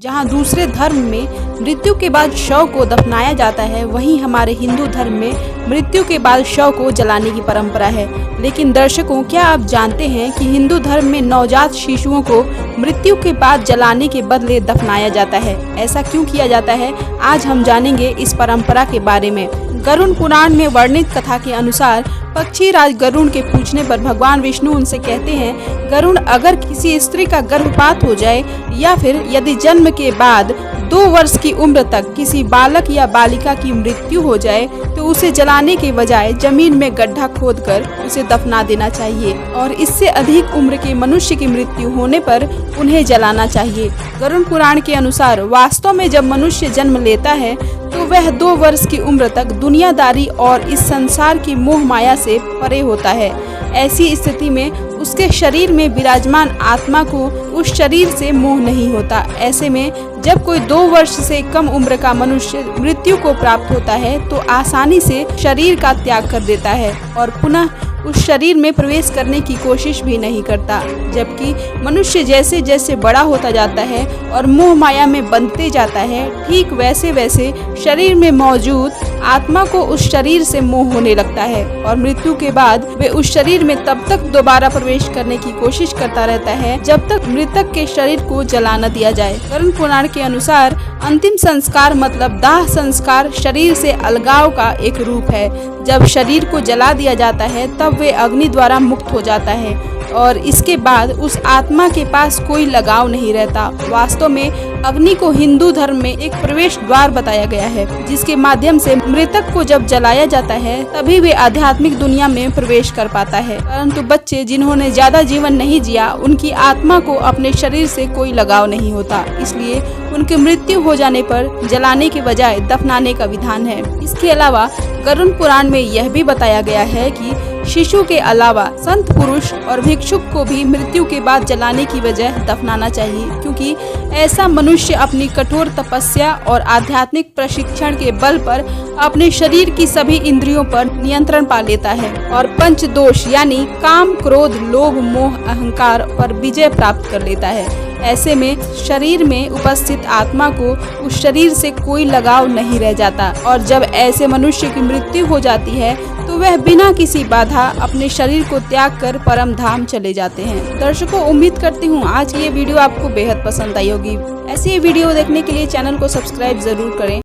जहाँ दूसरे धर्म में मृत्यु के बाद शव को दफनाया जाता है, वहीं हमारे हिंदू धर्म में मृत्यु के बाद शव को जलाने की परंपरा है। लेकिन दर्शकों, क्या आप जानते हैं कि हिंदू धर्म में नवजात शिशुओं को मृत्यु के बाद जलाने के बदले दफनाया जाता है? ऐसा क्यों किया जाता है, आज हम जानेंगे इस परंपरा के बारे में। गरुड़ पुराण में वर्णित कथा के अनुसार पक्षी राज गरुड़ के पूछने पर भगवान विष्णु उनसे कहते हैं, गरुड़, अगर किसी स्त्री का गर्भपात हो जाए या फिर यदि जन्म के बाद 2 वर्ष की उम्र तक किसी बालक या बालिका की मृत्यु हो जाए तो उसे जलाने के बजाय जमीन में गड्ढा खोदकर उसे दफना देना चाहिए और इससे अधिक उम्र के मनुष्य की मृत्यु होने पर उन्हें जलाना चाहिए। गरुड़ पुराण के अनुसार वास्तव में जब मनुष्य जन्म लेता है तो वह 2 वर्ष की उम्र तक दुनियादारी और इस संसार की मोह माया से परे होता है। ऐसी स्थिति में उसके शरीर में विराजमान आत्मा को उस शरीर से मोह नहीं होता। ऐसे में जब कोई 2 वर्ष से कम उम्र का मनुष्य मृत्यु को प्राप्त होता है तो आसानी से शरीर का त्याग कर देता है और पुनः उस शरीर में प्रवेश करने की कोशिश भी नहीं करता। जबकि मनुष्य जैसे जैसे बड़ा होता जाता है और मोह माया में बंधते जाता है, ठीक वैसे वैसे शरीर में मौजूद आत्मा को उस शरीर से मोह होने लगता है और मृत्यु के बाद वे उस शरीर में तब तक दोबारा प्रवेश करने की कोशिश करता रहता है जब तक मृतक के शरीर को जला न दिया जाए। गरुड़ पुराण के अनुसार अंतिम संस्कार मतलब दाह संस्कार शरीर से अलगाव का एक रूप है। जब शरीर को जला दिया जाता है तब वे अग्नि द्वारा मुक्त हो जाता है और इसके बाद उस आत्मा के पास कोई लगाव नहीं रहता। वास्तव में अग्नि को हिंदू धर्म में एक प्रवेश द्वार बताया गया है, जिसके माध्यम से मृतक को जब जलाया जाता है तभी वे आध्यात्मिक दुनिया में प्रवेश कर पाता है। परंतु बच्चे जिन्होंने ज्यादा जीवन नहीं जिया, उनकी आत्मा को अपने शरीर से कोई लगाव नहीं होता, इसलिए उनकी मृत्यु हो जाने पर जलाने के बजाय दफनाने का विधान है। इसके अलावा गरुड़ पुराण में यह भी बताया गया है कि शिशु के अलावा संत पुरुष और भिक्षुक को भी मृत्यु के बाद जलाने की बजाय दफनाना चाहिए, क्योंकि ऐसा मनुष्य अपनी कठोर तपस्या और आध्यात्मिक प्रशिक्षण के बल पर अपने शरीर की सभी इंद्रियों पर नियंत्रण पा लेता है और पंच दोष यानी काम, क्रोध, लोभ, मोह, अहंकार पर विजय प्राप्त कर लेता है। ऐसे में शरीर में उपस्थित आत्मा को उस शरीर से कोई लगाव नहीं रह जाता और जब ऐसे मनुष्य की मृत्यु हो जाती है तो वह बिना किसी बाधा अपने शरीर को त्याग कर परम धाम चले जाते हैं। दर्शकों, उम्मीद करती हूँ आज की ये वीडियो आपको बेहद पसंद आई होगी। ऐसी वीडियो देखने के लिए चैनल को सब्सक्राइब जरूर करें।